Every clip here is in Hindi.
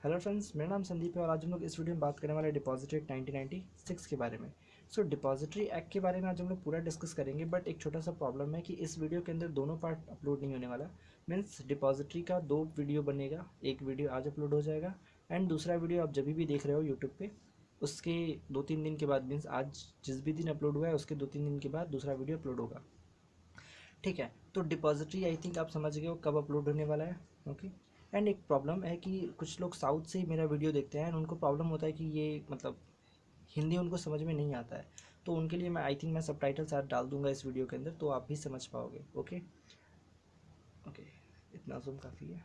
हेलो फ्रेंड्स, मेरा नाम संदीप है और आज हम लोग इस वीडियो में बात करने वाले डिपॉजिटरी एक्ट 1996 के बारे में। डिपॉजिटरी एक्ट के बारे में आज हम लोग पूरा डिस्कस करेंगे, बट एक छोटा सा प्रॉब्लम है कि इस वीडियो के अंदर दोनों पार्ट अपलोड नहीं होने वाला। मीन्स डिपॉजिटरी का दो वीडियो बनेगा, एक वीडियो आज अपलोड हो जाएगा एंड दूसरा वीडियो आप जब भी देख रहे हो यूट्यूब पे उसके 2-3 दिन के बाद, मीन्स आज जिस भी दिन अपलोड हुआ है उसके 2-3 दिन के बाद दूसरा वीडियो अपलोड होगा। ठीक है, तो डिपॉजिटरी आई थिंक आप समझ गए हो कब अपलोड होने वाला है। ओके। एंड एक प्रॉब्लम है कि कुछ लोग साउथ से ही मेरा वीडियो देखते हैं एंड उनको प्रॉब्लम होता है कि ये मतलब हिंदी उनको समझ में नहीं आता है, तो उनके लिए मैं आई थिंक मैं सबटाइटल साथ डाल दूंगा इस वीडियो के अंदर, तो आप भी समझ पाओगे। ओके ओके, इतना जूम काफ़ी है।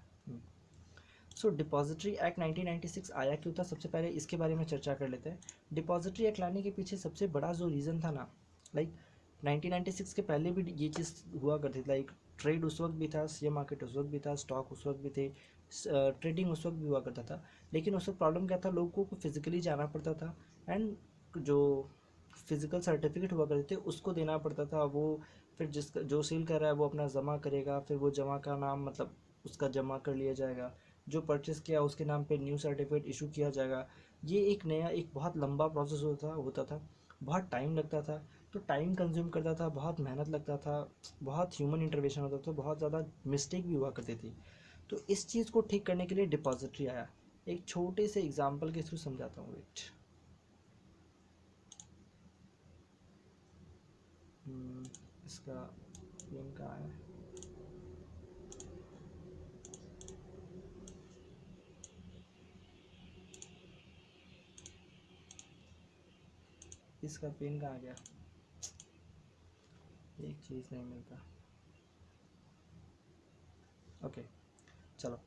डिपॉजिटरी एक्ट 1996 आया क्यों था, सबसे पहले इसके बारे में चर्चा कर लेते हैं। डिपॉजिटरी एक्ट लाने के पीछे सबसे बड़ा जो रीज़न था ना, लाइक 1996 के पहले भी ये चीज़ हुआ करती थी। लाइक ट्रेड उस वक्त भी था, शेयर मार्केट उस वक्त भी था, स्टॉक उस वक्त भी थे, ट्रेडिंग उस वक्त भी हुआ करता था। लेकिन उस वक्त प्रॉब्लम क्या था, लोगों को फिजिकली जाना पड़ता था एंड जो फिजिकल सर्टिफिकेट हुआ करते थे उसको देना पड़ता था। वो फिर जिसका जो सेल कर रहा है वो अपना जमा करेगा, फिर वो जमा का नाम मतलब उसका जमा कर लिया जाएगा, जो परचेस किया उसके नाम पे न्यू सर्टिफिकेट इशू किया जाएगा। ये एक नया एक बहुत लंबा प्रोसेस होता था, बहुत टाइम लगता था, तो टाइम कंज्यूम करता था, बहुत मेहनत लगता था, बहुत ह्यूमन इंटरवेंशन होता था, बहुत ज़्यादा मिस्टेक भी हुआ करती थी। तो इस चीज़ को ठीक करने के लिए डिपॉजिटरी आया। एक छोटे से एग्जाम्पल के थ्रू समझाता हूँ। वेट, इसका पेन कहाँ है? इसका पेन कहाँ गया? एक चीज़ नहीं मिलता। ओके, चलो।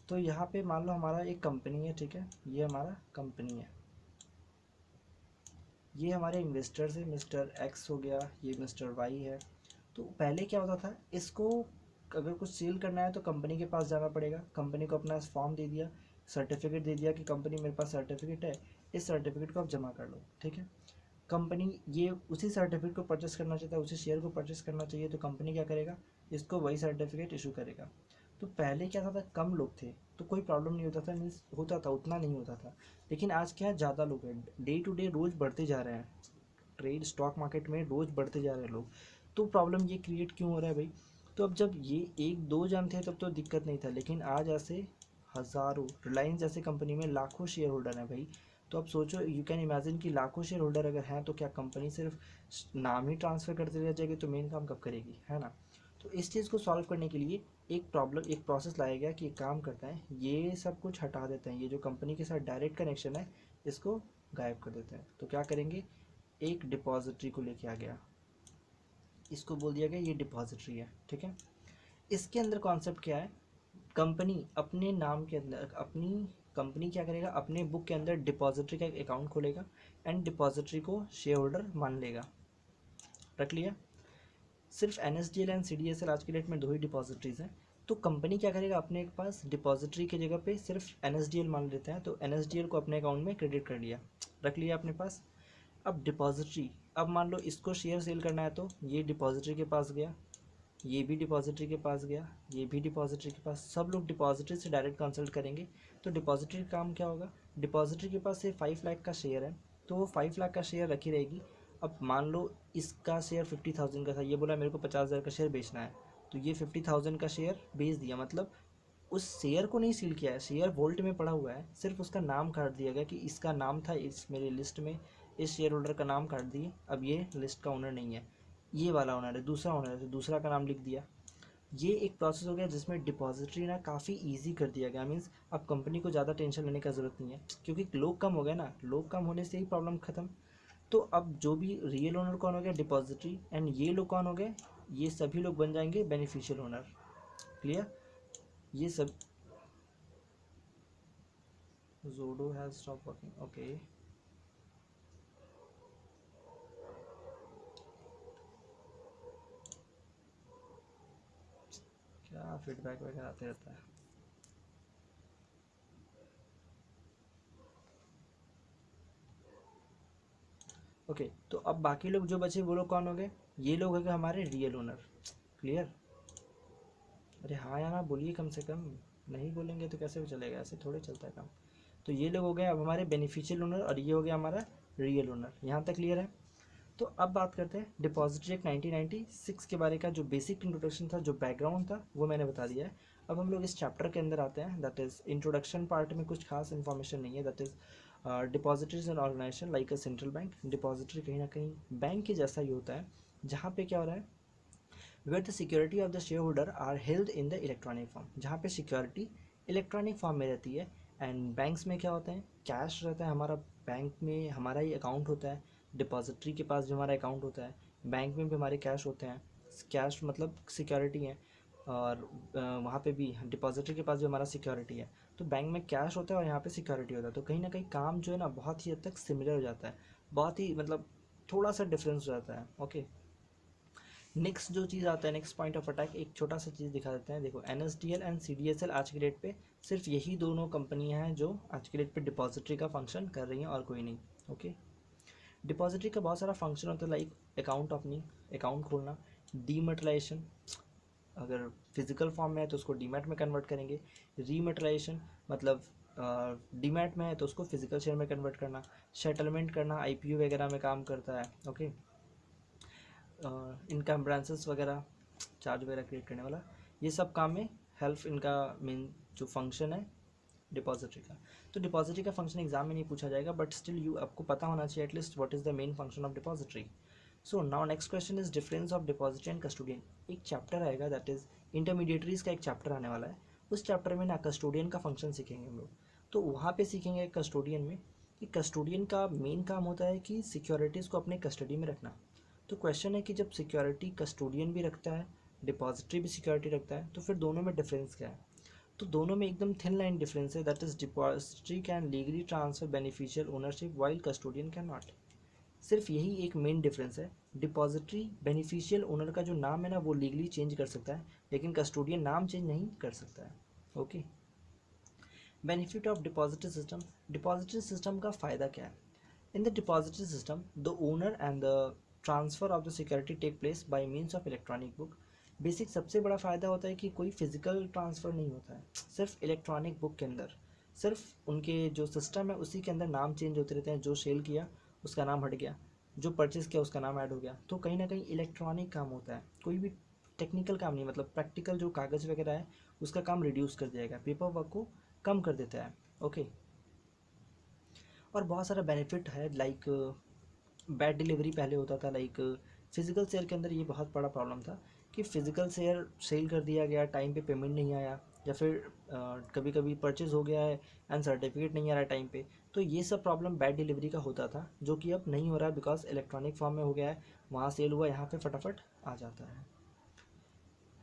तो यहाँ पे मान लो हमारा एक कंपनी है, ठीक है, ये हमारा कंपनी है, ये हमारे इन्वेस्टर्स है, मिस्टर एक्स हो गया, ये मिस्टर वाई है। तो पहले क्या होता था, इसको अगर कुछ सेल करना है तो कंपनी के पास जाना पड़ेगा, कंपनी को अपना फॉर्म दे दिया, सर्टिफिकेट दे दिया कि कंपनी मेरे पास सर्टिफिकेट है, इस सर्टिफिकेट को आप जमा कर लो। ठीक है, कंपनी ये उसी सर्टिफिकेट को परचेस करना चाहता है, उसी शेयर को परचेस करना चाहिए, तो कंपनी क्या करेगा, इसको वही सर्टिफिकेट इशू करेगा। तो पहले क्या था, कम लोग थे तो कोई प्रॉब्लम नहीं होता था, मीन्स होता था उतना नहीं होता था। लेकिन आज क्या है, ज़्यादा लोग हैं, डे टू डे रोज़ बढ़ते जा रहे हैं, ट्रेड स्टॉक मार्केट में रोज़ बढ़ते जा रहे हैं लोग। तो प्रॉब्लम ये क्रिएट क्यों हो रहा है भाई? तो अब जब ये एक दो जन थे तब तो दिक्कत नहीं था, लेकिन आज ऐसे हज़ारों, रिलायंस जैसे कंपनी में लाखों शेयर होल्डर हैं भाई। तो अब सोचो, यू कैन इमेजिन कि लाखों शेयर होल्डर अगर हैं तो क्या कंपनी सिर्फ नाम ही ट्रांसफ़र करते रह जाएगी, तो मेन काम कब करेगी, है ना? तो इस चीज़ को सॉल्व करने के लिए एक प्रोसेस लाया गया कि एक काम करते हैं, ये सब कुछ हटा देते हैं, ये जो कंपनी के साथ डायरेक्ट कनेक्शन है इसको गायब कर देते हैं। तो क्या करेंगे, एक डिपॉजिटरी को लेके आ गया, इसको बोल दिया गया ये डिपॉजिटरी है। ठीक है, इसके अंदर कॉन्सेप्ट क्या है, कंपनी अपने नाम के अंदर अपनी कंपनी क्या करेगा, अपने बुक के अंदर डिपॉजिटरी का एक अकाउंट खोलेगा एंड डिपॉजिटरी को शेयर होल्डर मान लेगा। रख लिया। सिर्फ NSDL एंड CDSL आज की डेट में दो ही डिपॉजिटरीज हैं। तो कंपनी क्या करेगा, अपने पास डिपॉजिटरी की जगह पे सिर्फ NSDL मान लेते हैं, तो NSDL को अपने अकाउंट में क्रेडिट कर लिया, रख लिया अपने पास। अब डिपॉजिटरी, अब मान लो इसको शेयर सेल करना है तो ये डिपॉजिटरी के पास गया, ये भी डिपॉजिटरी के पास गया, ये भी डिपॉजिटरी के पास, सब लोग डिपॉजिटरी से डायरेक्ट कंसल्ट करेंगे। तो डिपॉजिटरी का काम क्या होगा, डिपॉजिटरी के पास से 5 लाख का शेयर है, तो वो 5 लाख का शेयर रखी रहेगी। अब मान लो इसका शेयर 50,000 का था, ये बोला मेरे को 50,000 का शेयर बेचना है, तो ये 50,000 का शेयर बेच दिया, मतलब उस शेयर को नहीं सील किया है, शेयर वोल्ट में पड़ा हुआ है, सिर्फ उसका नाम काट दिया गया कि इसका नाम था इस मेरी लिस्ट में, इस शेयर होल्डर का नाम काट दिए, अब ये लिस्ट का ओनर नहीं है, ये वाला ओनर है, दूसरा ओनर है, तो दूसरा का नाम लिख दिया। ये एक प्रोसेस हो गया जिसमें डिपॉजिटरी ना काफ़ी इजी कर दिया गया। मीन्स अब कंपनी को ज़्यादा टेंशन लेने का ज़रूरत नहीं है, क्योंकि लोग कम हो गए ना, लोग कम होने से ही प्रॉब्लम ख़त्म। तो अब जो भी रियल ओनर कौन हो गया, डिपॉजिटरी, एंड ये लोग कौन हो गए, ये सभी लोग बन जाएंगे बेनिफिशियल ओनर। क्लियर? ये सब जोडो हैज स्टॉप वर्किंग। ओके, क्या फीडबैक वगैरह आते रहता है। ओके, तो अब बाकी लोग जो बचे वो लोग कौन हो गए, ये लोग हो गए हमारे रियल ओनर। क्लियर? अरे हाँ या ना बोलिए कम से कम, नहीं बोलेंगे तो कैसे चलेगा, ऐसे थोड़े चलता है काम। तो ये लोग हो गए अब हमारे बेनिफिशियल ओनर और ये हो गया हमारा रियल ओनर। यहाँ तक क्लियर है। तो अब बात करते हैं डिपॉजिटरी एक्ट 1996 के बारे का। जो बेसिक इंट्रोडक्शन था, जो बैकग्राउंड था, वो मैंने बता दिया है। अब हम लोग इस चैप्टर के अंदर आते हैं, दैट इज़ इंट्रोडक्शन पार्ट में कुछ खास इन्फॉर्मेशन नहीं है। That is depositories and organisation like a central bank. Depository कहीं ना कहीं बैंक के जैसा ही होता है, जहाँ पे क्या हो रहा है, where the security of the share holder are held in the electronic form, जहाँ पे सिक्योरिटी इलेक्ट्रॉनिक फॉर्म में रहती है। एंड बैंक्स में क्या होता है, कैश रहता है हमारा, बैंक में हमारा ही अकाउंट होता है, डिपॉजिटरी के पास भी हमारा अकाउंट होता है, बैंक में भी हमारे कैश होते हैं। कैश मतलब सिक्योरिटी है, और वहाँ पे भी डिपॉजिटरी के पास भी हमारा सिक्योरिटी है। तो बैंक में कैश होता है और यहाँ पे सिक्योरिटी होता है, तो कहीं ना कहीं काम जो है ना बहुत ही हद तक सिमिलर हो जाता है, बहुत ही मतलब थोड़ा सा डिफरेंस हो जाता है। ओके, नेक्स्ट जो चीज़ आता है, नेक्स्ट पॉइंट ऑफ अटैक, एक छोटा सा चीज़ दिखा देते हैं। देखो NSDL एंड CDSL आज की डेट पे सिर्फ यही दोनों कंपनियां हैं जो आज की डेट पे डिपॉजिटरी का फंक्शन कर रही हैं, और कोई नहीं। ओके, डिपॉजिटरी का बहुत सारा फंक्शन होता है, लाइक अकाउंट ओपनिंग, अकाउंट खोलना, डीमेटलाइजेशन, अगर फिजिकल फॉर्म में है तो उसको डीमैट में कन्वर्ट करेंगे, रीमेटलाइजेशन मतलब डीमैट में है तो उसको फिजिकल शेयर में कन्वर्ट करना, सेटलमेंट करना IPO वगैरह में काम करता है। ओके, इनकम ब्रांचेस वगैरह, चार्ज वगैरह क्रिएट करने वाला, ये सब काम में हेल्प इनका मेन जो फंक्शन है डिपॉजिटरी का। तो डिपॉजिटरी का फंक्शन एग्जाम में नहीं पूछा जाएगा, बट स्टिल यू आपको पता होना चाहिए at least what is the main function of depository. So now next question is difference of depository and custodian. एक चैप्टर आएगा, दैट इज इंटरमीडिएटरीज का एक चैप्टर आने वाला है। उस चैप्टर में ना कस्टोडियन का फंक्शन सीखेंगे हम लोग। तो वहाँ पे सीखेंगे कस्टोडियन में कि कस्टोडियन का मेन काम होता है कि सिक्योरिटीज़ को अपने कस्टडी में रखना। तो क्वेश्चन है कि जब सिक्योरिटी कस्टोडियन भी रखता है, डिपॉजिटरी भी सिक्योरिटी रखता है, तो फिर दोनों में डिफरेंस क्या है? तो दोनों में एकदम थिन लाइन डिफरेंस है, that is depository can legally transfer beneficial ownership while custodian can not. सिर्फ यही एक मेन डिफरेंस है। डिपॉजिटरी बेनिफिशियल ओनर का जो नाम है ना वो लीगली चेंज कर सकता है, लेकिन कस्टोडियन नाम चेंज नहीं कर सकता है। Okay, benefit of depository system. Depository system का फ़ायदा क्या है? In the depository system, the owner and the transfer of the security take place by means of electronic book. Basic सबसे बड़ा फ़ायदा होता है कि कोई फिजिकल ट्रांसफ़र नहीं होता है, सिर्फ इलेक्ट्रॉनिक बुक के अंदर, सिर्फ उनके जो सिस्टम है उसी के अंदर नाम चेंज होते रहते हैं। जो सेल किया उसका नाम हट गया, जो परचेज़ किया उसका नाम ऐड हो गया। तो कहीं ना कहीं इलेक्ट्रॉनिक काम होता है, कोई भी टेक्निकल काम नहीं, मतलब प्रैक्टिकल जो कागज़ वगैरह है उसका काम रिड्यूस कर दिया गया, पेपर वर्क को कम कर देता है। ओके, और बहुत सारा बेनिफिट है, लाइक बैड डिलीवरी पहले होता था, लाइक फिजिकल शेयर के अंदर ये बहुत बड़ा प्रॉब्लम था कि फिजिकल शेयर सेल कर दिया गया, टाइम पे पेमेंट नहीं आया, या फिर कभी कभी परचेज हो गया है एंड सर्टिफिकेट नहीं आ रहा है टाइम पे। तो ये सब प्रॉब्लम बैड डिलीवरी का होता था, जो कि अब नहीं हो रहा है बिकॉज इलेक्ट्रॉनिक फॉर्म में हो गया है। वहाँ सेल हुआ, यहाँ पे फटाफट आ जाता है।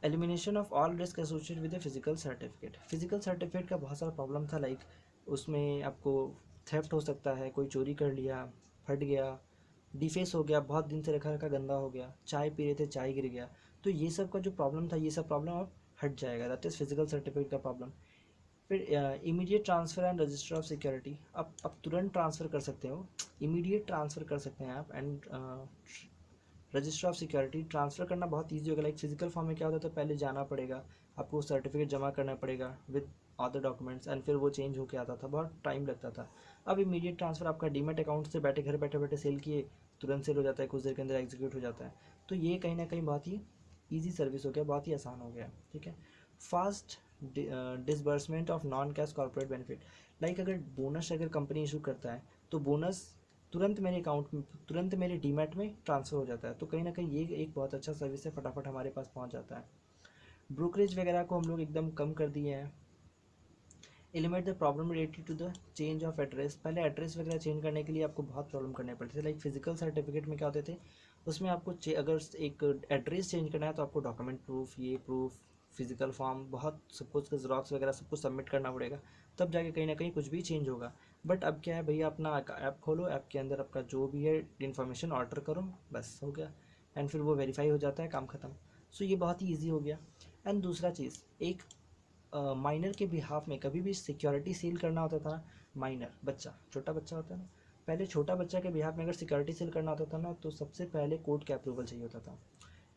Elimination of all risk associated with a physical certificate. Physical certificate का बहुत सारा प्रॉब्लम था, लाइक उसमें आपको थेफ्ट हो सकता है, कोई चोरी कर लिया, फट गया, डिफेस हो गया, बहुत दिन से रखा रखा गंदा हो गया, चाय पी रहे थे चाय गिर गया। तो ये सब का जो प्रॉब्लम था, ये सब प्रॉब्लम अब हट जाएगा, दैट इज़ फिजिकल सर्टिफिकेट का प्रॉब्लम। फिर immediate transfer and register of security. अब तुरंत ट्रांसफ़र कर सकते हो, इमीडिएट ट्रांसफ़र कर सकते हैं आप। And register of security transfer करना बहुत ईजी होगा। लाइक फिजिकल फॉर्म में क्या होता था, पहले जाना पड़ेगा, आपको सर्टिफिकेट जमा करना पड़ेगा विद अदर डॉक्यूमेंट्स, एंड फिर वो चेंज होकर आता था, बहुत टाइम लगता था। अब इमीडिएट ट्रांसफ़र आपका डीमेट अकाउंट से बैठे घर बैठे बैठे सेल किए, तुरंत सेल हो जाता है, कुछ देर के अंदर एग्जीक्यूट हो जाता है। तो ये कहीं ना कहीं बहुत ही ईजी सर्विस हो गया, बहुत ही आसान हो गया। ठीक है, fast disbursement of non cash corporate benefit. Like अगर बोनस अगर कंपनी इशू करता है तो बोनस तुरंत मेरे अकाउंट में, तुरंत मेरे डीमैट में ट्रांसफ़र हो जाता है। तो कहीं ना कहीं ये एक बहुत अच्छा सर्विस है, फटाफट हमारे पास पहुंच जाता है। ब्रोकरेज वगैरह को हम लोग एकदम कम कर दिए हैं। Eliminate the problem related to the change of address. पहले एड्रेस वगैरह चेंज करने के लिए आपको बहुत प्रॉब्लम करने पड़ते थे, लाइक फिजिकल सर्टिफिकेट में क्या होते थे, उसमें आपको अगर एक एड्रेस चेंज करना है तो आपको डॉक्यूमेंट प्रूफ, ये प्रूफ, फिजिकल फॉर्म, बहुत सब कुछ ज़ेरॉक्स वगैरह सब कुछ सबमिट करना पड़ेगा, तब जाके कहीं ना कहीं कुछ भी चेंज होगा। बट अब क्या है भैया, अपना ऐप खोलो, ऐप के अंदर आपका जो भी है इन्फॉर्मेशन ऑर्डर करो, बस हो गया, एंड फिर वो वेरीफाई हो जाता है, काम ख़त्म। सो ये बहुत ही ईजी हो गया। एंड दूसरा चीज़, एक माइनर के बिहाफ में कभी भी सिक्योरिटी सील करना होता था, माइनर बच्चा, छोटा बच्चा होता है ना, पहले छोटा बच्चा के बिहाफ में अगर सिक्योरिटी सील करना होता था ना, तो सबसे पहले कोर्ट का अप्रूवल चाहिए होता था।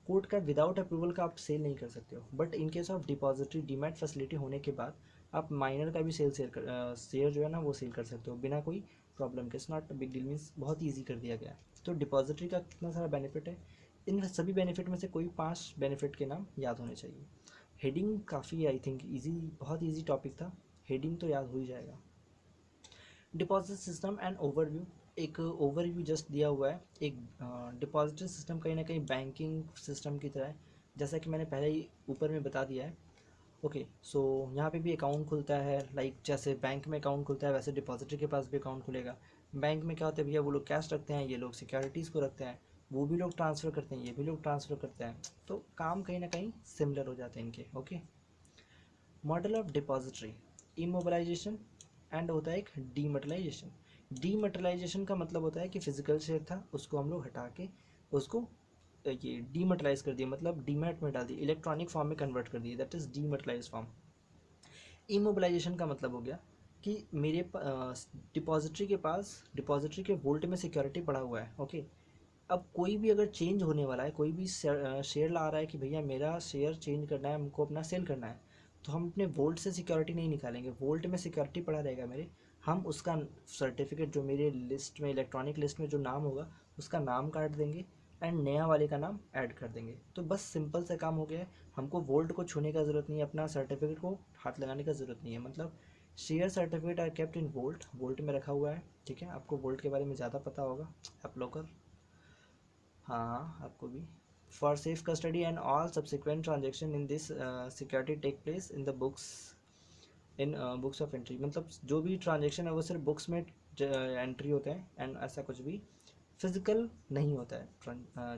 कोर्ट का विदाउट अप्रूवल का आप सेल नहीं कर सकते हो, but in case of depository demat facility होने के बाद आप माइनर का भी शेयर जो है ना वो सेल कर सकते हो बिना कोई प्रॉब्लम के। It's not big deal, means बहुत ईजी कर दिया गया है। तो डिपॉजिटरी का कितना सारा बेनिफिट है, इन सभी बेनिफिट में से कोई 5 बेनिफिट के नाम याद होने चाहिए। हेडिंग काफ़ी आई थिंक ईजी, बहुत ईजी टॉपिक था, हेडिंग तो याद हो ही जाएगा। डिपॉजिट सिस्टम एंड ओवरव्यू, एक ओवरव्यू जस्ट दिया हुआ है। एक डिपॉजिटरी सिस्टम कहीं ना कहीं बैंकिंग सिस्टम की तरह है, जैसा कि मैंने पहले ही ऊपर में बता दिया है। ओके, सो यहाँ पे भी अकाउंट खुलता है, लाइक जैसे बैंक में अकाउंट खुलता है वैसे डिपॉजिटरी के पास भी अकाउंट खुलेगा। बैंक में क्या होता है भैया, वो लोग कैश रखते हैं, ये लोग सिक्योरिटीज़ को रखते हैं, वो भी लोग ट्रांसफ़र करते हैं, ये भी लोग ट्रांसफ़र करते हैं, तो काम कहीं ना कहीं सिमिलर हो जाते हैं इनके। Okay, model of depository, immobilisation and होता है एक डीमटेरियलाइजेशन। डीमटेरियलाइजेशन का मतलब होता है कि फिजिकल शेयर था उसको हम लोग हटा के उसको ये डीमटेरियलाइज कर दिया, मतलब डीमैट में डाल दिया, इलेक्ट्रॉनिक फॉर्म में कन्वर्ट कर दिया, that is dematerialise form. Immobilisation का मतलब हो गया कि मेरे डिपॉजिटरी के पास, डिपॉजिटरी के वोल्ट में सिक्योरिटी पड़ा हुआ है। ओके, अब कोई भी अगर चेंज होने वाला है, कोई भी शेयर ला रहा है कि भैया मेरा शेयर चेंज करना है, हमको अपना सेल करना है, तो हम अपने वोल्ट से सिक्योरिटी नहीं निकालेंगे, वोल्ट में सिक्योरिटी पड़ा रहेगा मेरे, हम उसका सर्टिफिकेट जो मेरे लिस्ट में, इलेक्ट्रॉनिक लिस्ट में जो नाम होगा उसका नाम काट देंगे एंड नया वाले का नाम ऐड कर देंगे। तो बस सिंपल से काम हो गया है, हमको वोल्ट को छूने का ज़रूरत नहीं है, अपना सर्टिफिकेट को हाथ लगाने का ज़रूरत नहीं है। मतलब share certificate are kept in volt, volt में रखा हुआ है। ठीक है, आपको वोल्ट के बारे में ज़्यादा पता होगा, आप लोग का। हाँ, आपको भी। For safe custody and all subsequent transaction in this security take place in the books, in books of entry, मतलब जो भी ट्रांजेक्शन है वो सिर्फ बुक्स में एंट्री होते हैं एंड ऐसा कुछ भी फिजिकल नहीं होता है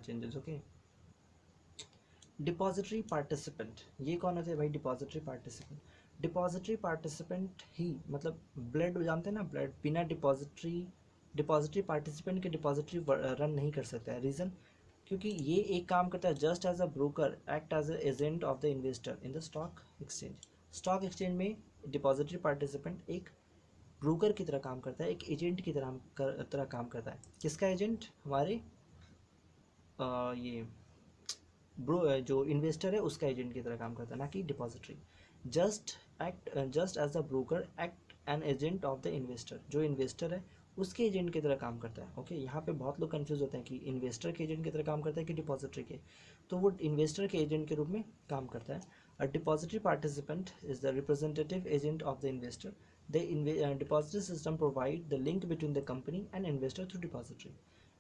चेंजेस। ओके, डिपॉजिटरी पार्टिसिपेंट, ये कौन होते हैं भाई डिपॉजिटरी पार्टिसिपेंट? डिपॉजिटरी पार्टिसिपेंट ही मतलब ब्लड जानते हैं ना, ब्लड बिना डिपॉजिटरी पार्टिसिपेंट के डिपॉजिटरी रन नहीं कर सकता है। रीज़न, क्योंकि ये एक काम करता है just as a broker, act as a agent of the investor in the stock exchange. Stock exchange में डिपॉजिटरी पार्टिसिपेंट एक ब्रोकर की तरह काम करता है, एक एजेंट की तरह काम करता है। किसका एजेंट? हमारे ये ब्रो जो इन्वेस्टर है उसका एजेंट की तरह काम करता है, ना कि depository. Just as a broker act an agent of the investor, जो इन्वेस्टर है उसके एजेंट की तरह काम करता है। ओके, यहाँ पे बहुत लोग कंफ्यूज होते हैं कि इन्वेस्टर के एजेंट की तरह काम करता है कि डिपॉजिटरी के, तो वो इन्वेस्टर के एजेंट के रूप में काम करता है। A depository participant is the representative agent of the investor. The depository system provide the link between the company and investor through depository.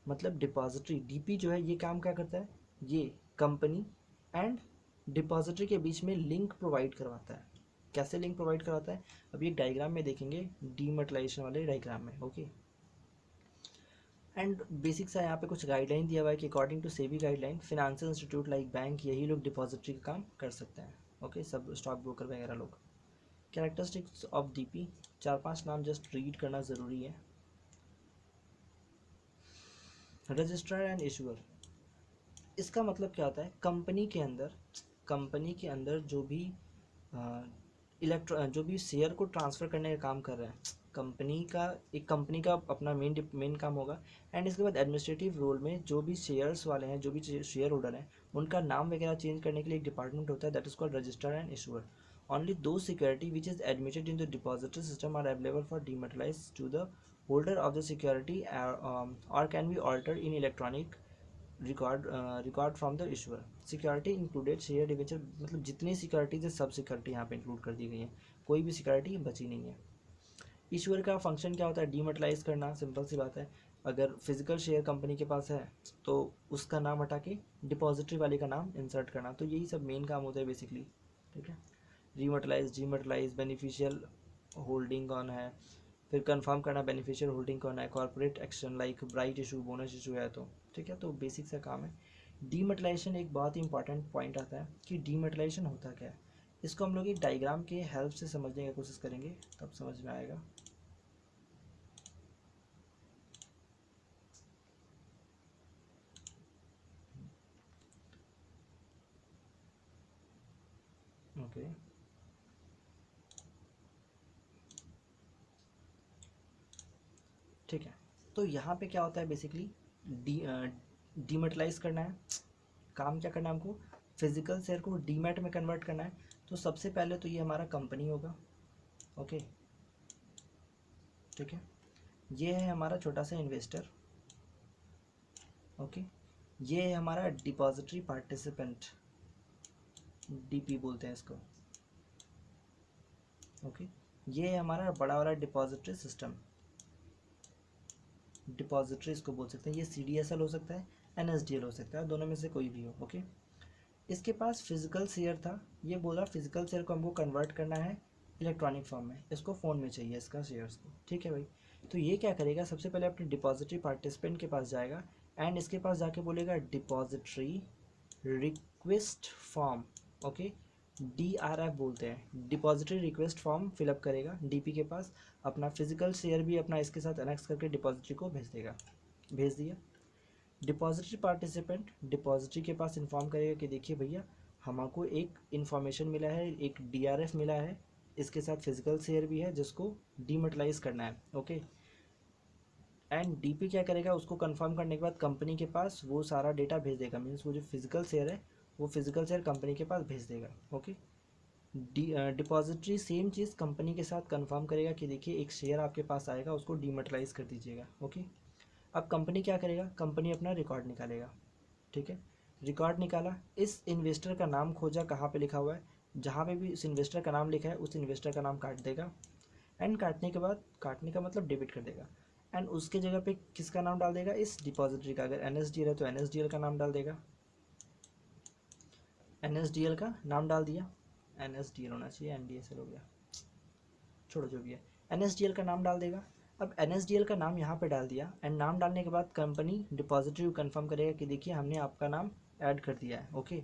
मतलब डिपॉजिटरी डीपी जो है ये काम क्या करता है, ये कंपनी एंड डिपॉजिटरी के बीच में लिंक प्रोवाइड करवाता है। कैसे लिंक प्रोवाइड करवाता है, अभी एक डायग्राम में देखेंगे, डीमटेरियलाइजेशन वाले डायग्राम में। ओके, एंड बेसिक सा यहाँ पे कुछ गाइडलाइन दिया हुआ है कि according to SEBI guideline financial institute like bank यही लोग डिपॉजिटरी का काम कर सकते हैं। ओके, सब स्टॉक ब्रोकर वगैरह लोग। कैरेक्टरिस्टिक्स ऑफ डीपी, 4-5 नाम जस्ट रीड करना ज़रूरी है। रजिस्ट्रार एंड इशूअर, इसका मतलब क्या होता है, कंपनी के अंदर जो भी शेयर को ट्रांसफ़र करने का काम कर रहा है, कंपनी का अपना मेन काम होगा। एंड इसके बाद एडमिनिस्ट्रेटिव रोल में जो भी शेयर्स वाले हैं, जो भी शेयर होल्डर हैं, उनका नाम वगैरह चेंज करने के लिए एक डिपार्टमेंट होता है, that is called registrar and issuer. Only those security which is admitted in the depository system are available for dematerialise to the holder of the security और can be alter in electronic record from the issuer. Security included share debenture, मतलब जितनी सिक्योरिटीज है सब सिक्योरिटी यहाँ पे इंक्लूड कर दी गई है, कोई भी सिक्योरिटी बची नहीं है। इशूअर का फंक्शन क्या होता है, डीमेटलाइज करना, सिंपल सी बात है। अगर फिजिकल शेयर कंपनी के पास है तो उसका नाम हटा के डिपॉजिटरी वाले का नाम इंसर्ट करना, तो यही सब मेन काम होता है बेसिकली। ठीक है, डीमेटलाइज बेनिफिशियल होल्डिंग कौन है, फिर कंफर्म करना बेनिफिशियल होल्डिंग कौन है, corporate action like bright issue, bonus issue है तो ठीक है, तो बेसिक सा काम है। डीमेटलाइजेशन एक बहुत ही इंपॉर्टेंट पॉइंट आता है कि डीमेटलाइजेशन होता क्या है। इसको हम लोग एक डायग्राम के हेल्प से समझने की कोशिश करेंगे, तब समझ में आएगा। ओके, ठीक है, तो यहाँ पे क्या होता है बेसिकली, डी डीमेटलाइज करना है, काम क्या करना है हमको, फिजिकल शेयर को डीमैट में कन्वर्ट करना है। तो सबसे पहले तो ये हमारा कंपनी होगा, ओके, ठीक है। ये है हमारा छोटा सा इन्वेस्टर। ओके, ये है हमारा डिपॉजिटरी पार्टिसिपेंट, डीपी बोलते हैं इसको। ओके, ये है हमारा बड़ा वाला डिपॉजिटरी सिस्टम, डिपॉजिटरी इसको बोल सकते हैं। ये CDSL हो सकता है, NSDL हो सकता है, दोनों में से कोई भी हो। ओके, इसके पास फिजिकल शेयर था, ये बोला फिजिकल शेयर को हमको कन्वर्ट करना है इलेक्ट्रॉनिक फॉर्म में, इसको फ़ोन में चाहिए इसका शेयर्स को। ठीक है भाई, तो ये क्या करेगा, सबसे पहले अपने डिपॉजिटरी पार्टिसिपेंट के पास जाएगा एंड इसके पास जाके बोलेगा depository request form. Okay, DRF बोलते हैं, डिपॉजिटरी रिक्वेस्ट फॉर्म फिलअप करेगा DP के पास, अपना फिजिकल शेयर भी अपना इसके साथ अनेक्स करके डिपॉजिटरी को भेज देगा। भेज दिया। डिपॉजिटरी पार्टिसिपेंट डिपॉजिटरी के पास इन्फॉर्म करेगा कि देखिए भैया, हमको एक इन्फॉर्मेशन मिला है, एक DRF मिला है, इसके साथ फिजिकल शेयर भी है जिसको डीमेटलाइज करना है। ओके, एंड DP क्या करेगा, उसको कंफर्म करने के बाद कंपनी के पास वो सारा डेटा भेज देगा, मीन्स वो जो फिजिकल शेयर है वो फिजिकल शेयर कंपनी के पास भेज देगा। ओके, डिपॉजिटरी सेम चीज़ कंपनी के साथ कंफर्म करेगा कि देखिए एक शेयर आपके पास आएगा, उसको डीमेटलाइज कर दीजिएगा। ओके, अब कंपनी क्या करेगा, कंपनी अपना रिकॉर्ड निकालेगा। ठीक है, रिकॉर्ड निकाला, इस इन्वेस्टर का नाम खोजा कहाँ पे लिखा हुआ है, जहाँ पे भी इस इन्वेस्टर का नाम लिखा है उस इन्वेस्टर का नाम काट देगा एंड काटने के बाद, काटने का मतलब डेबिट कर देगा, एंड उसके जगह पे किसका नाम डाल देगा, इस डिपॉजिटरी का। अगर NSDL है तो NSDL का नाम डाल देगा, NSDL का नाम डाल दिया, NSDL होना चाहिए, NDSL हो गया, छोड़ो जो भी है, NSDL का नाम डाल देगा। अब NSDL का नाम यहाँ पे डाल दिया एंड नाम डालने के बाद कंपनी डिपॉजिटरी को कंफर्म करेगा कि देखिए हमने आपका नाम ऐड कर दिया है। ओके,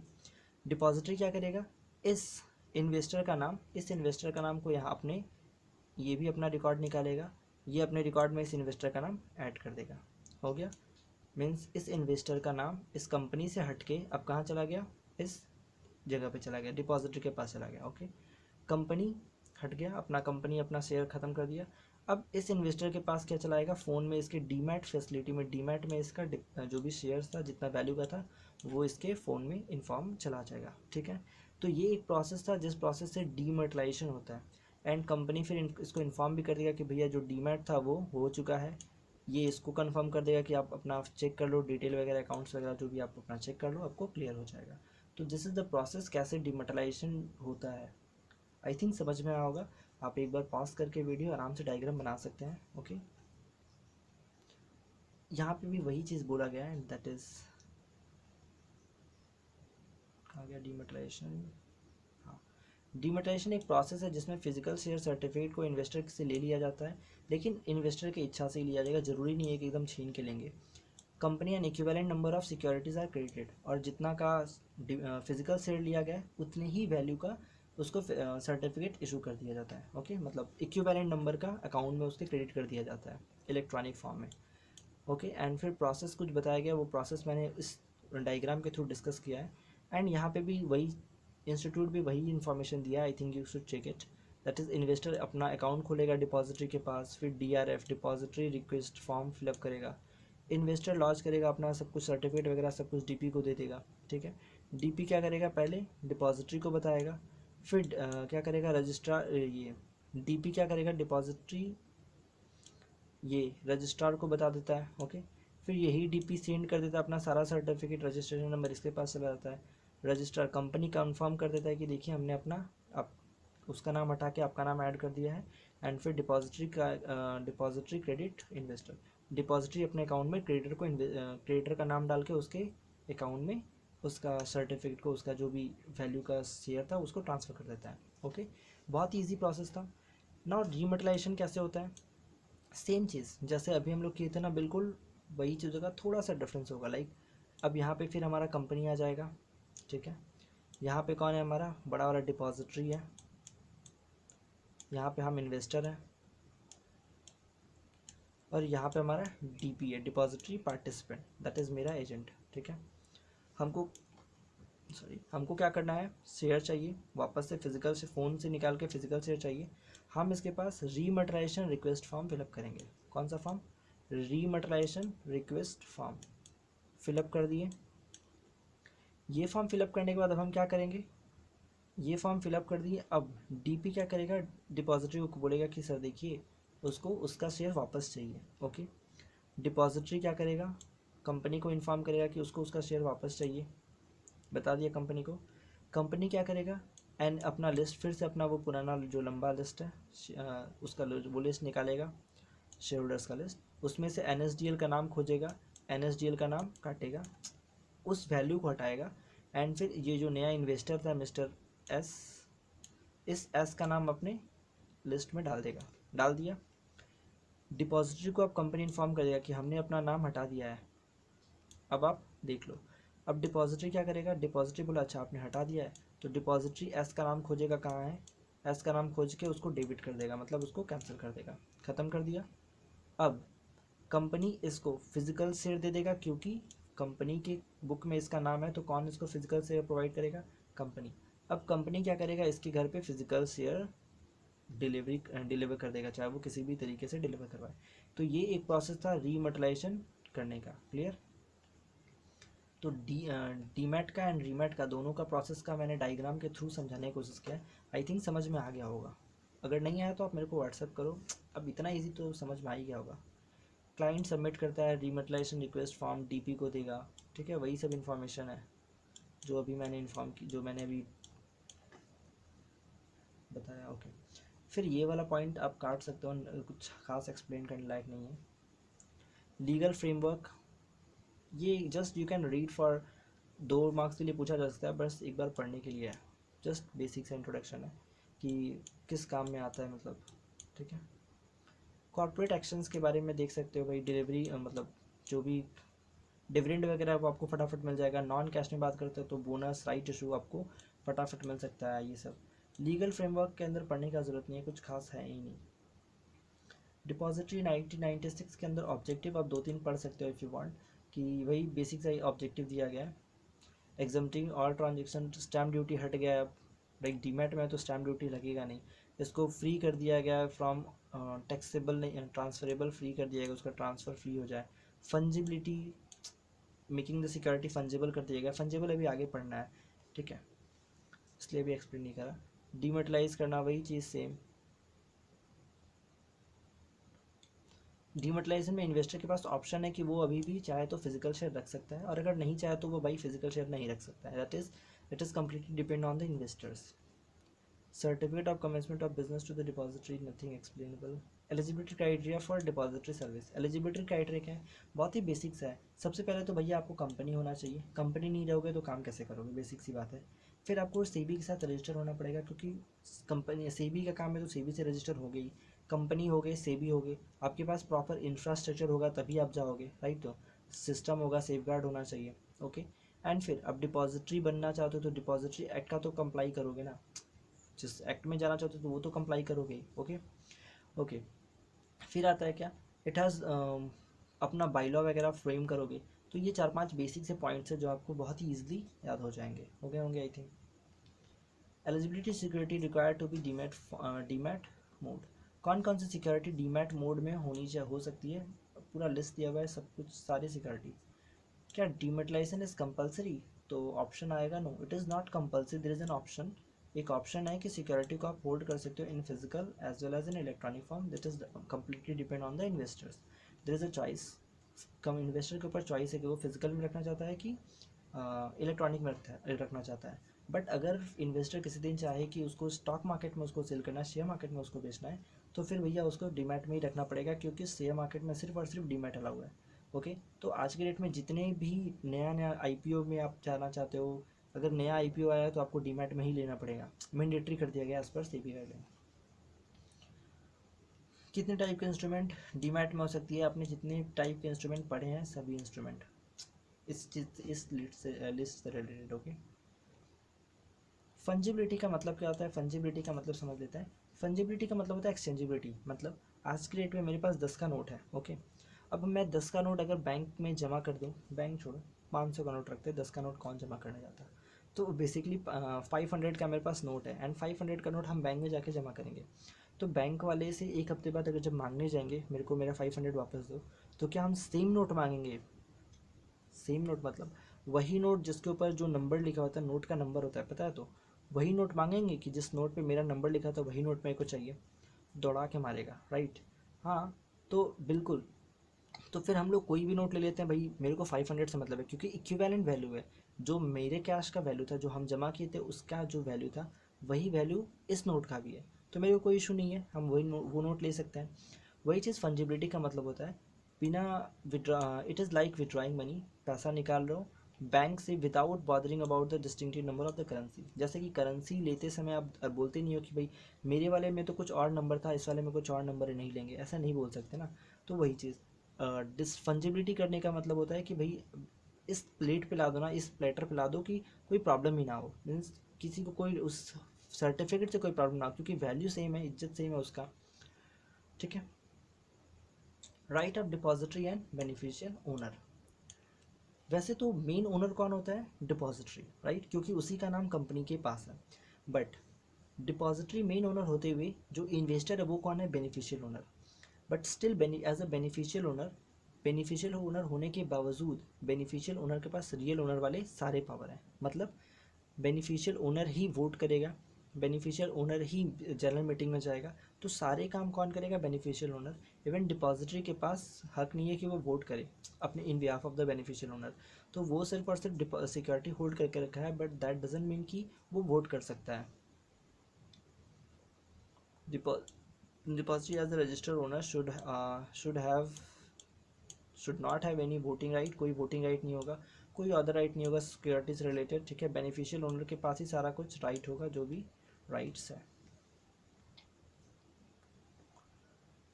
डिपॉजिटरी क्या करेगा, इस इन्वेस्टर का नाम, इस इन्वेस्टर का नाम को यहाँ अपने, ये भी अपना रिकॉर्ड निकालेगा, ये अपने रिकॉर्ड में इस इन्वेस्टर का नाम ऐड कर देगा। हो गया, मीन्स इस इन्वेस्टर का नाम इस कंपनी से हट के अब कहाँ चला गया, इस जगह पे चला गया, डिपॉजिटरी के पास चला गया। ओके, कंपनी हट गया, अपना कंपनी अपना शेयर ख़त्म कर दिया। अब इस इन्वेस्टर के पास क्या चलाएगा, फ़ोन में इसके डीमैट फैसिलिटी में, डीमैट में इसका जो भी शेयर्स था जितना वैल्यू का था वो इसके फ़ोन में इन्फॉर्म चला जाएगा। ठीक है, तो ये एक प्रोसेस था जिस प्रोसेस से डीमेटलाइजेशन होता है एंड कंपनी फिर इसको इन्फॉर्म भी कर देगा कि भैया जो डीमैट था वो हो चुका है। ये इसको कंफर्म कर देगा कि आप अपना चेक कर लो, डिटेल वगैरह अकाउंट्स वगैरह जो भी आप अपना चेक कर लो, आपको क्लियर हो जाएगा। तो दिस इज़ द प्रोसेस कैसे डीमेटलाइजेशन होता है। आई थिंक समझ में आया होगा। आप एक बार पॉज करके वीडियो आराम से डायग्राम बना सकते हैं। ओके, यहाँ पे भी वही चीज़ बोला गया है, दैट इज़ कहाँ गया डीमेटलाइजेशन। हाँ, डीमेटलाइजेशन एक प्रोसेस है जिसमें फिजिकल शेयर सर्टिफिकेट को इन्वेस्टर से ले लिया जाता है, लेकिन इन्वेस्टर की इच्छा से ही लिया जाएगा, ज़रूरी नहीं है कि एकदम छीन के लेंगे। Company and equivalent number of securities are credited, और जितना का फिजिकल शेयर लिया गया है उतने ही वैल्यू का उसको सर्टिफिकेट इशू कर दिया जाता है। ओके, मतलब इक्विवेलेंट नंबर का अकाउंट में उसके क्रेडिट कर दिया जाता है इलेक्ट्रॉनिक फॉर्म में। ओके, एंड फिर प्रोसेस कुछ बताया गया, वो प्रोसेस मैंने इस डायग्राम के थ्रू डिस्कस किया है एंड यहाँ पे भी वही इंस्टीट्यूट भी वही इन्फॉर्मेशन दिया, I think you should check it. That is investor अपना अकाउंट खोलेगा डिपॉजिटरी के पास, फिर DRF depository request form fill up करेगा, इन्वेस्टर लॉन्च करेगा अपना सब कुछ सर्टिफिकेट वगैरह सब कुछ DP को दे देगा। ठीक है, DP क्या करेगा, पहले डिपॉजिटरी को बताएगा, फिर क्या करेगा रजिस्ट्रार, ये DP क्या करेगा, डिपॉजिटरी ये रजिस्ट्रार को बता देता है। ओके, फिर यही DP सेंड कर देता है अपना सारा सर्टिफिकेट, रजिस्ट्रेशन नंबर इसके पास चला जाता है, रजिस्ट्रार कंपनी कंफर्म कर देता है कि देखिए हमने अपना आप उसका नाम हटा के आपका नाम ऐड कर दिया है एंड फिर डिपॉजिटरी का डिपॉजिटरी क्रेडिट इन्वेस्टर, डिपॉजिटरी अपने अकाउंट में क्रेडिटर को क्रेडिटर का नाम डाल के उसके अकाउंट में उसका सर्टिफिकेट को, उसका जो भी वैल्यू का शेयर था उसको ट्रांसफ़र कर देता है। ओके, बहुत ही ईजी प्रोसेस था। नाउ डीमेटलाइजेशन कैसे होता है, सेम चीज़ जैसे अभी हम लोग किए थे ना, बिल्कुल वही चीज़ होगा, थोड़ा सा डिफरेंस होगा। लाइक अब यहाँ पे फिर हमारा कंपनी आ जाएगा। ठीक है, यहाँ पे कौन है, हमारा बड़ा वाला डिपॉजिटरी है, यहाँ पे हम इन्वेस्टर हैं और यहाँ पे हमारा DP है, डिपॉजिटरी पार्टिसिपेंट, दैट इज़ मेरा एजेंट। ठीक है, हमको हमको क्या करना है, शेयर चाहिए वापस से, फिजिकल से फ़ोन से निकाल के फिजिकल शेयर चाहिए। हम इसके पास रीमटेराइजेशन रिक्वेस्ट फॉर्म फिलअप करेंगे। कौन सा फॉर्म, रीमटेराइजेशन रिक्वेस्ट फॉर्म फिलअप कर दिए। ये फॉर्म फिलअप करने के बाद अब हम क्या करेंगे, ये फॉर्म फिलअप कर दिए। अब डीपी क्या करेगा, डिपॉजिटरी को बोलेगा कि सर देखिए उसको उसका शेयर वापस चाहिए। ओके, डिपॉजिटरी क्या करेगा, कंपनी को इन्फॉर्म करेगा कि उसको उसका शेयर वापस चाहिए, बता दिया कंपनी को। कंपनी क्या करेगा, एंड अपना लिस्ट फिर से अपना वो पुराना जो लंबा लिस्ट है उसका वो लिस्ट निकालेगा, शेयर होल्डर्स का लिस्ट, उसमें से एन का नाम खोजेगा, एन का नाम काटेगा, उस वैल्यू को हटाएगा, एंड फिर ये जो नया इन्वेस्टर था मिस्टर एस, इस एस का नाम अपने लिस्ट में डाल देगा। डाल दिया। डिपॉजिटरी को अब कंपनी इन्फॉर्म करेगा कि हमने अपना नाम हटा दिया है, अब आप देख लो। अब डिपॉजिटरी क्या करेगा, डिपॉजिटरी बोला अच्छा आपने हटा दिया है, तो डिपॉजिटरी एस का नाम खोजेगा कहाँ है, एस का नाम खोज के उसको डेबिट कर देगा, मतलब उसको कैंसिल कर देगा, ख़त्म कर दिया। अब कंपनी इसको फिजिकल शेयर दे देगा, क्योंकि कंपनी के बुक में इसका नाम है, तो कौन इसको फिजिकल शेयर प्रोवाइड करेगा, कंपनी। अब कंपनी क्या करेगा, इसके घर पे फिजिकल शेयर डिलीवर कर देगा, चाहे वो किसी भी तरीके से डिलीवर करवाए। तो ये एक प्रोसेस था रीमटलाइजेशन करने का। क्लियर। तो डीमैट का एंड रीमैट का दोनों का प्रोसेस का मैंने डायग्राम के थ्रू समझाने की कोशिश किया है। आई थिंक समझ में आ गया होगा। अगर नहीं आया तो आप मेरे को व्हाट्सअप करो, अब इतना इजी तो समझ में आ ही गया होगा। क्लाइंट सबमिट करता है रीमटलाइजेशन रिक्वेस्ट फॉर्म, डीपी को देगा। ठीक है, वही सब इन्फॉर्मेशन है जो अभी मैंने इन्फॉर्म की, जो मैंने अभी बताया। ओके, फिर ये वाला पॉइंट आप काट सकते हो, कुछ खास एक्सप्लेन करने लायक नहीं है। लीगल फ्रेमवर्क, ये just you can read for 2 marks के लिए पूछा जा सकता है, बस एक बार पढ़ने के लिए है। जस्ट बेसिक सा इंट्रोडक्शन है कि किस काम में आता है, मतलब। ठीक है, कॉर्पोरेट एक्शंस के बारे में देख सकते हो भाई, डिलीवरी मतलब जो भी डिविडेंड वगैरह वो आपको फटाफट मिल जाएगा। नॉन कैश में बात करते हो तो बोनस, राइट इशू आपको फटाफट मिल सकता है। ये सब लीगल फ्रेमवर्क के अंदर पढ़ने का ज़रूरत नहीं है, कुछ खास है ही नहीं। डिपॉजिटरी 1996 के अंदर ऑब्जेक्टिव आप 2-3 पढ़ सकते हो इफ़ यू वांट, कि वही बेसिक सा ऑब्जेक्टिव दिया गया है। एग्जम्पटिंग ऑल ट्रांजेक्शन, स्टैम्प ड्यूटी हट गया है, लाइक डीमैट में तो स्टैम्प ड्यूटी लगेगा नहीं, इसको फ्री कर दिया गया है फ्रॉम टैक्सेबल, नहीं ट्रांसफरेबल फ्री कर दिया गया, उसका ट्रांसफ़र फ्री हो जाए। फंजिबिलिटी, मेकिंग द सिक्योरिटी फंजिबल कर दिया गया, फंजिबल अभी आगे पढ़ना है। ठीक है, इसलिए भी एक्सप्लेन नहीं करा। डीमेटलाइज करना वही चीज़ सेम। डीमेटलाइजेशन में इन्वेस्टर के पास ऑप्शन है कि वो अभी भी चाहे तो फिजिकल शेयर रख सकता है, और अगर नहीं चाहे तो वो भाई फिजिकल शेयर नहीं रख सकता है। That is completely depend on the investors. Certificate of commencement of business to the depository, nothing explainable. Eligibility criteria for depository service, eligibility criteria क्या है, बहुत ही बेसिक सा है। सबसे पहले तो भैया आपको कंपनी होना चाहिए, कंपनी नहीं रहोगे तो काम कैसे करोगे, बेसिक सी बात है। फिर आपको सेबी के साथ रजिस्टर होना पड़ेगा, क्योंकि कंपनी सेबी का काम है, तो सेबी से रजिस्टर हो गई, कंपनी हो गई, सेबी हो गई। आपके पास प्रॉपर इंफ्रास्ट्रक्चर होगा तभी आप जाओगे, राइट। तो सिस्टम होगा, सेफगार्ड होना चाहिए। ओके, एंड फिर अब डिपॉजिटरी बनना चाहते हो तो डिपॉजिटरी एक्ट का तो कंप्लाई करोगे ना, जिस एक्ट में जाना चाहते हो तो वो तो कंप्लाई करोगे ही। ओके। ओके, फिर आता है क्या, इट हैज़ अपना बाईलॉ वगैरह फ्रेम करोगे। तो ये 4-5 बेसिक से पॉइंट्स है जो आपको बहुत ही ईजिली याद हो जाएंगे, हो गए होंगे I think. Eligibility security required to be demat mode, कौन कौन सी सिक्योरिटी डीमैट मोड में हो सकती है, पूरा लिस्ट दिया हुआ है सब कुछ, सारी सिक्योरिटी। क्या डीमेटलाइजेशन इज कंपलसरी, तो ऑप्शन आएगा no, it is not compulsory, there is an option. एक ऑप्शन है कि सिक्योरिटी को आप होल्ड कर सकते हो in physical as well as in electronic form, that is completely depend on the investors. There is a choice, कम इन्वेस्टर के ऊपर चॉइस है कि वो फिजिकल में रखना चाहता है कि इलेक्ट्रॉनिक में रखना चाहता है। बट अगर इन्वेस्टर किसी दिन चाहे कि उसको स्टॉक मार्केट में उसको सेल करना है, शेयर मार्केट में उसको बेचना है, तो फिर भैया उसको डीमैट में ही रखना पड़ेगा, क्योंकि शेयर मार्केट में सिर्फ और सिर्फ डीमैट अलाउ है। ओके, तो आज के डेट में जितने भी नया नया आईपीओ में आप जाना चाहते हो, अगर नया आईपीओ आया है तो आपको डीमैट में ही लेना पड़ेगा, मैंडेटरी कर दिया गया एज पर सेबी गाइडलाइन। कितने टाइप के इंस्ट्रूमेंट डीमैट में हो सकती है, आपने जितने टाइप के इंस्ट्रूमेंट पढ़े हैं सभी इंस्ट्रूमेंट इस लिस्ट से रिलेटेड। ओके, फंजिबिलिटी का मतलब क्या होता है, फंजिबिलिटी का मतलब समझ लेते हैं। फंजिबिलिटी का मतलब होता है एक्सचेंजिबिलिटी, मतलब आज के डेट में मेरे पास 10 का नोट है। ओके, अब मैं 10 का नोट अगर बैंक में जमा कर दूँ, बैंक छोड़ो 500 का नोट रखते हैं, 10 का नोट कौन जमा करने जाता है। तो बेसिकली 500 का मेरे पास नोट है, एंड 500 का नोट हम बैंक में जाके जमा करेंगे। तो बैंक वाले से एक हफ्ते बाद अगर जब मांगने जाएंगे मेरे को मेरा 500 वापस दो, तो क्या हम सेम नोट मांगेंगे, सेम नोट मतलब वही नोट जिसके ऊपर जो नंबर लिखा होता है, नोट का नंबर होता है पता है, तो वही नोट मांगेंगे कि जिस नोट पे मेरा नंबर लिखा था वही नोट मेरे को चाहिए, दौड़ा के मारेगा, राइट। हाँ, तो बिल्कुल। तो फिर हम लोग कोई भी नोट ले लेते हैं, भाई मेरे को 500 से मतलब है, क्योंकि इक्विवेलेंट वैल्यू है। जो मेरे कैश का वैल्यू था, जो हम जमा किए थे, उसका जो वैल्यू था वही वैल्यू इस नोट का भी है, तो मेरे को कोई इशू नहीं है, हम वही वो नोट ले सकते हैं। वही चीज़ फंजिबिलिटी का मतलब होता है, बिना withdraw, it is like withdrawing money, पैसा निकाल रहे हो बैंक से without bothering about the distinctive number of the currency. जैसे कि करेंसी लेते समय आप बोलते नहीं हो कि भाई मेरे वाले में तो कुछ और नंबर था, इस वाले में कुछ और नंबर नहीं लेंगे, ऐसा नहीं बोल सकते ना। तो वही चीज़ डिसफंजिबिलिटी करने का मतलब होता है कि भाई इस प्लेट पे ला दो ना, इस प्लेटर पे ला दो कि कोई प्रॉब्लम ही ना हो, मीन्स किसी को कोई उस सर्टिफिकेट से कोई प्रॉब्लम ना हो, क्योंकि वैल्यू सेम है, इज्जत सेम है उसका, ठीक है। Right of depository and beneficial owner. वैसे तो मेन ओनर कौन होता है? डिपॉजिटरी, राइट, क्योंकि उसी का नाम कंपनी के पास है। बट डिपॉजिटरी मेन ओनर होते हुए जो इन्वेस्टर है वो कौन है? Beneficial owner. But still as a beneficial owner होने के बावजूद बेनिफिशियल ओनर के पास रियल ओनर वाले सारे पावर हैं। मतलब बेनिफिशियल ओनर ही वोट करेगा, बेनिफिशियल ओनर ही जनरल मीटिंग में जाएगा, तो सारे काम कौन करेगा? Beneficial owner. इवन डिपॉजिटरी के पास हक नहीं है कि वो वोट करे अपने in behalf of the beneficial owner, तो वो सिर्फ और सिर्फ सिक्योरिटी होल्ड करके रखा है, बट दैट डजेंट मीन कि वो वोट कर सकता है। Depository as a registered owner should not have any voting right, कोई voting right नहीं होगा, कोई अदर राइट नहीं होगा सिक्योरिटी से रिलेटेड, ठीक है। बेनिफिशियल ओनर के पास ही सारा कुछ राइट होगा, जो भी राइट्स है।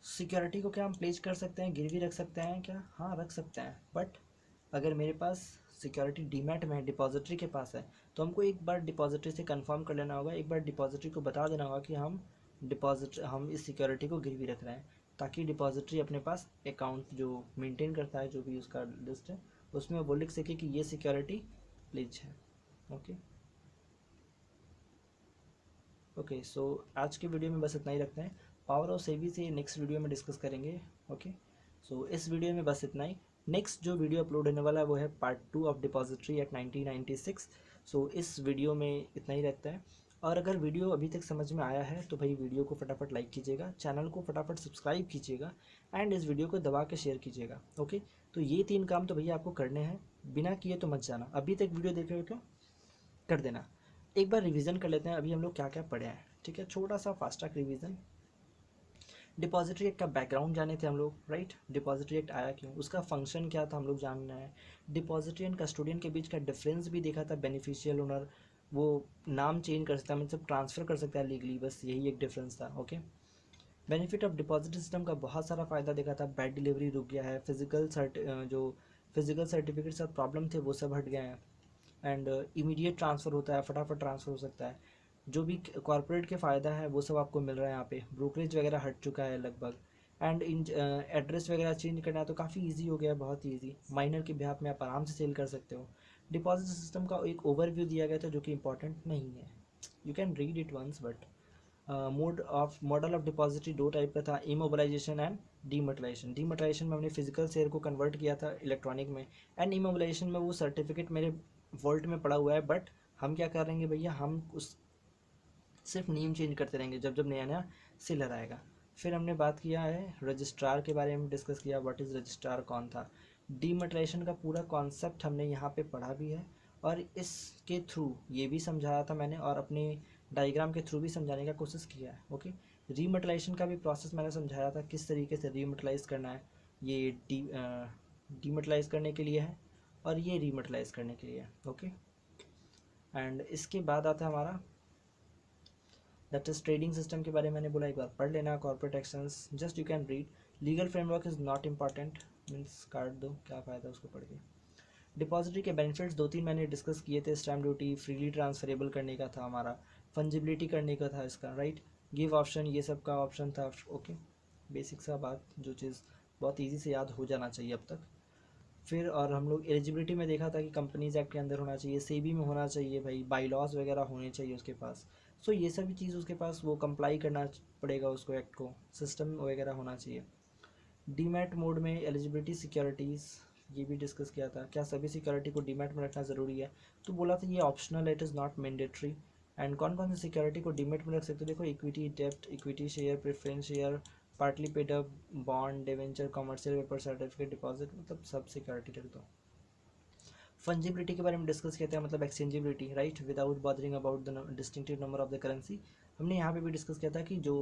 सिक्योरिटी को क्या हम प्लेज कर सकते हैं, गिरवी रख सकते हैं क्या? हाँ, रख सकते हैं, बट अगर मेरे पास सिक्योरिटी डीमैट में है, डिपॉजिटरी के पास है, तो हमको एक बार डिपॉजिटरी से कंफर्म कर लेना होगा, एक बार डिपॉजिटरी को बता देना होगा कि हम इस सिक्योरिटी को गिरवी रख रहे हैं, ताकि डिपॉजिटरी अपने पास अकाउंट जो मेंटेन करता है, जो भी उसका लिस्ट है, उसमें वो लिख सके कि ये सिक्योरिटी प्लेज है। ओके ओके, सो आज के वीडियो में बस इतना ही रखते हैं। पावर ऑफ सेबी से नेक्स्ट वीडियो में डिस्कस करेंगे। ओके, सो इस वीडियो में बस इतना ही। नेक्स्ट जो वीडियो अपलोड होने वाला है वो है पार्ट 2 ऑफ डिपॉजिटरी एट 1996। सो इस वीडियो में इतना ही रहता है। और अगर वीडियो अभी तक समझ में आया है तो भाई वीडियो को फटाफट लाइक कीजिएगा, चैनल को फटाफट सब्सक्राइब कीजिएगा, एंड इस वीडियो को दबा के शेयर कीजिएगा। ओके, तो ये 3 काम तो भैया आपको करने हैं, बिना किए तो मत जाना। अभी तक वीडियो देख रहे हो तो कर देना। एक बार रिवीजन कर लेते हैं अभी हम लोग क्या क्या पढ़े हैं, ठीक है, छोटा सा fast track revision. Depository act का बैकग्राउंड जाने थे हम लोग, राइट। डिपॉजिटरी एक्ट आया क्यों, उसका फंक्शन क्या था हम लोग जानना है। डिपॉजिटरी एंड कस्टोडियन के बीच का डिफरेंस भी देखा था। बेनिफिशियल ओनर वो नाम चेंज कर सकता है, मतलब ट्रांसफ़र कर सकता है लीगली, बस यही एक डिफरेंस था। Okay, benefit of deposit system का बहुत सारा फ़ायदा देखा था। बैड डिलीवरी रुक गया है, जो फिजिकल सर्टिफिकेट साथ प्रॉब्लम थे वो सब हट गए हैं, एंड इमीडिएट ट्रांसफ़र होता है, फटाफट ट्रांसफ़र हो सकता है। जो भी कॉर्पोरेट के फ़ायदा है वो सब आपको मिल रहा है यहाँ पे। ब्रोकरेज वगैरह हट चुका है लगभग, एंड इन एड्रेस वगैरह चेंज करना है तो काफ़ी इजी हो गया है, बहुत ही ईजी। माइनर के बिहाफ में आप आराम से सेल कर सकते हो। डिपॉजिट सिस्टम का एक ओवरव्यू दिया गया था जो कि इंपॉर्टेंट नहीं है, you can read it once, but model of depository दो टाइप का था, इमोबलाइजेशन एंड डीमोटलाइजेशन। डीमोटलाइजेशन में हमने फिजिकल शेयर को कन्वर्ट किया था इलेक्ट्रॉनिक में, एंड इमोबलाइजेशन में वो सर्टिफिकेट मेरे वॉल्ट में पड़ा हुआ है, बट हम क्या करेंगे भैया, हम उस सिर्फ नेम चेंज करते रहेंगे जब जब नया नया सेलर आएगा। फिर हमने बात किया है रजिस्ट्रार के बारे में, डिस्कस किया व्हाट इज़ रजिस्ट्रार, कौन था। डीमोटलाइजेशन का पूरा कॉन्सेप्ट हमने यहाँ पे पढ़ा भी है, और इसके थ्रू ये भी समझाया था मैंने, और अपने डायग्राम के थ्रू भी समझाने का कोशिश किया है। ओके, रीमोटलाइजेशन का भी प्रोसेस मैंने समझाया था, किस तरीके से रीमोटलाइज करना है। ये डीमोटलाइज करने के लिए है, और ये रीमोटलाइज करने के लिए है। ओके, एंड इसके बाद आता है हमारा दैट इज ट्रेडिंग सिस्टम के बारे में मैंने बोला, एक बार पढ़ लेना। Corporate actions just you can read. Legal framework is not important, means काट दो, क्या फ़ायदा उसको पढ़ के। डिपॉजिटरी के बेनिफिट्स 2-3 मैंने डिस्कस किए थे। स्टैम्प ड्यूटी फ्रीली ट्रांसफरेबल करने का था हमारा, फंजिबिलिटी करने का था इसका, राइट। गिव ऑप्शन ये सब का ऑप्शन था। ओके, बेसिक सा बात, जो चीज़ बहुत ईजी से याद हो जाना चाहिए अब तक। फिर और हम लोग एलिजिबिलिटी में देखा था कि कंपनीज एक्ट के अंदर होना चाहिए, सेबी में होना चाहिए, भाई बाई लॉज वगैरह होने चाहिए उसके पास। सो ये सभी चीज़ उसके पास वो कंप्लाई करना पड़ेगा उसको, एक्ट को, सिस्टम वगैरह होना चाहिए। डीमैट मोड में एलिजिबिलिटी सिक्योरिटीज़ ये भी डिस्कस किया था, क्या सभी सिक्योरिटी को डीमैट में रखना ज़रूरी है, तो बोला था ये optional, it is not mandatory. And कौन कौन सी सिक्योरिटी को डीमेट में रख सकते हो, देखो इक्विटी, डेप्ट, equity share, preference share, partly paid up, bond, debenture, commercial paper, certificate, deposit, मतलब सब सिक्योरिटी रख दो। फंजिबिलिटी के बारे में डिस्कस किया था, मतलब exchangeability, right, without bothering about the distinctive number of the currency. हमने यहाँ पे भी डिस्कस किया था कि जो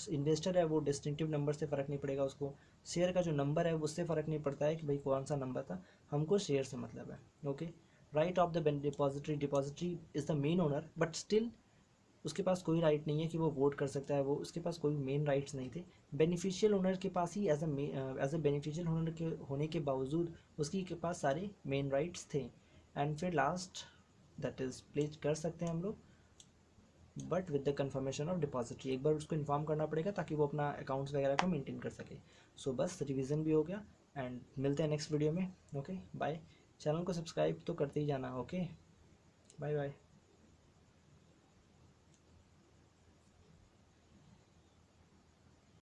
इन्वेस्टर है वो डिस्टिंक्टिव नंबर से फ़र्क नहीं पड़ेगा उसको, शेयर का जो नंबर है उससे फ़र्क नहीं पड़ता है कि भाई कौन सा नंबर था, हमको शेयर से मतलब है। Okay, right of the depository, depository is the main owner but still उसके पास कोई राइट नहीं है कि वो वोट कर सकता है, वो उसके पास कोई मेन राइट्स नहीं थे। बेनिफिशियल ओनर के पास ही एज अ बेनिफिशियल ओनर के होने के बावजूद उसकी के पास सारे मेन राइट्स थे। एंड फिर लास्ट दैट इज़ प्लेज कर सकते हैं हम लोग but with the confirmation of depository, एक बार उसको इन्फॉर्म करना पड़ेगा ताकि वो अपना अकाउंट्स वगैरह को मेंटेन कर सके। सो बस रिवीजन भी हो गया एंड मिलते हैं नेक्स्ट वीडियो में। ओके बाय, चैनल को सब्सक्राइब तो करते ही जाना। Okay bye bye.